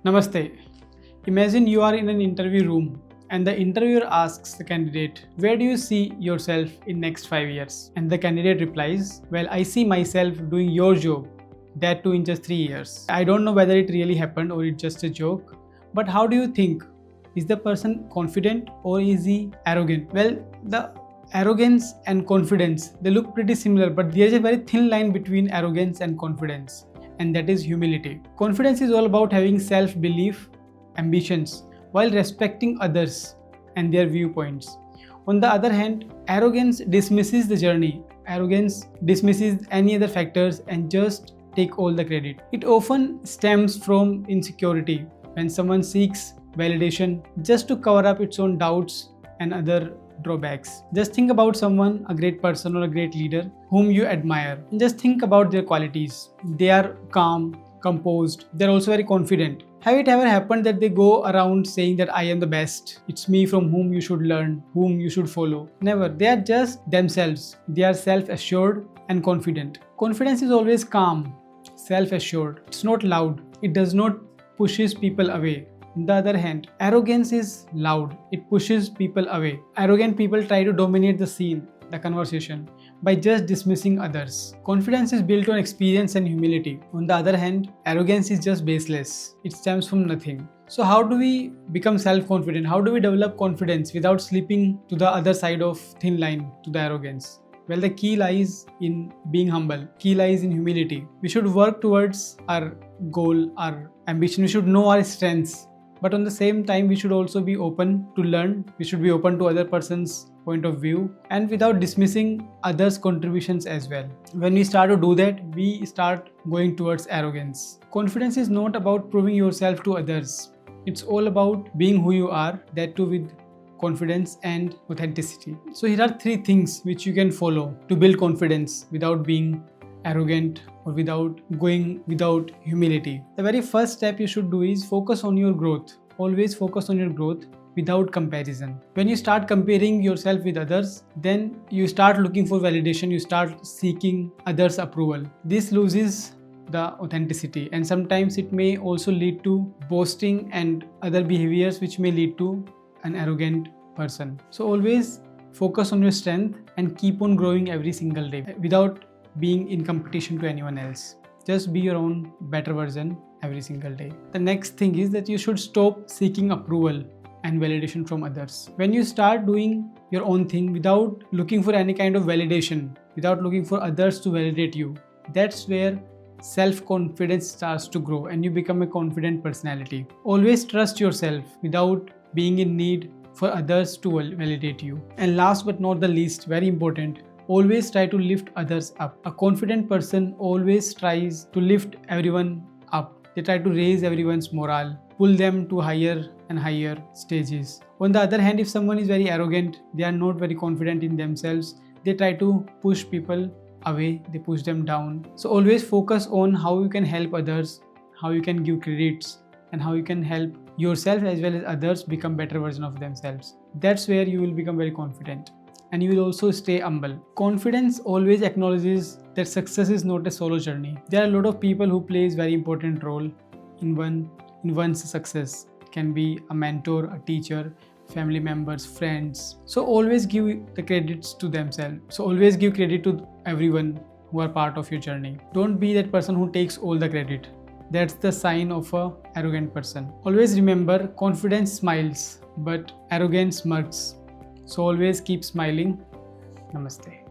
Namaste. Imagine you are in an interview room and the interviewer asks the candidate, "Where do you see yourself in next 5 years?" And the candidate replies, "Well, I see myself doing your job, that too in just 3 years." I don't know whether it really happened or it's just a joke, but how do you think? Is the person confident or is he arrogant? Well, the arrogance and confidence, they look pretty similar, but there is a very thin line between arrogance and confidence, and that is humility. Confidence is all about having self-belief, ambitions, while respecting others and their viewpoints. On the other hand, arrogance dismisses the journey. Arrogance dismisses any other factors and just take all the credit. It often stems from insecurity when someone seeks validation just to cover up its own doubts and other drawbacks. Just think about someone, a great person or a great leader whom you admire, and just think about their qualities. They are calm, composed, they're also very confident. Have it ever happened that they go around saying that I am the best, it's me from whom you should learn, whom you should follow? Never. They are just themselves. They are self-assured and confident. Confidence is always calm, self-assured. It's not loud. It does not pushes people away. On the other hand, arrogance is loud. It pushes people away. Arrogant people try to dominate the scene, the conversation, by just dismissing others. Confidence is built on experience and humility. On the other hand, arrogance is just baseless. It stems from nothing. So how do we become self-confident? How do we develop confidence without slipping to the other side of thin line, to the arrogance? Well, the key lies in being humble. Key lies in humility. We should work towards our goal, our ambition. We should know our strengths. But on the same time, we should also be open to learn. We should be open to other person's point of view and without dismissing others' contributions as well. When we start to do that, we start going towards arrogance. Confidence is not about proving yourself to others. It's all about being who you are, that too with confidence and authenticity. So here are 3 things which you can follow to build confidence without being arrogant or without humility. The very first step you should do is focus on your growth. Always focus on your growth without comparison. When you start comparing yourself with others, then you start looking for validation, you start seeking others' approval. This loses the authenticity, and sometimes it may also lead to boasting and other behaviors which may lead to an arrogant person. So always focus on your strength and keep on growing every single day without being in competition to anyone else. Just be your own better version every single day. The next thing is that you should stop seeking approval and validation from others. When you start doing your own thing without looking for any kind of validation, without looking for others to validate you, that's where self-confidence starts to grow and you become a confident personality. Always trust yourself without being in need for others to validate you. And last but not the least, very important, always try to lift others up. A confident person always tries to lift everyone up. They try to raise everyone's morale, pull them to higher and higher stages. On the other hand, if someone is very arrogant, they are not very confident in themselves, they try to push people away, they push them down. So always focus on how you can help others, how you can give credits, and how you can help yourself as well as others become better version of themselves. That's where you will become very confident. And you will also stay humble. Confidence always acknowledges that success is not a solo journey. There are a lot of people who plays very important role in one's success. It can be a mentor, a teacher, family members, friends. So always give the credits to themselves. So always give credit to everyone who are part of your journey. Don't be that person who takes all the credit. That's the sign of an arrogant person. Always remember, confidence smiles, but arrogance smirks. So always keep smiling. Namaste.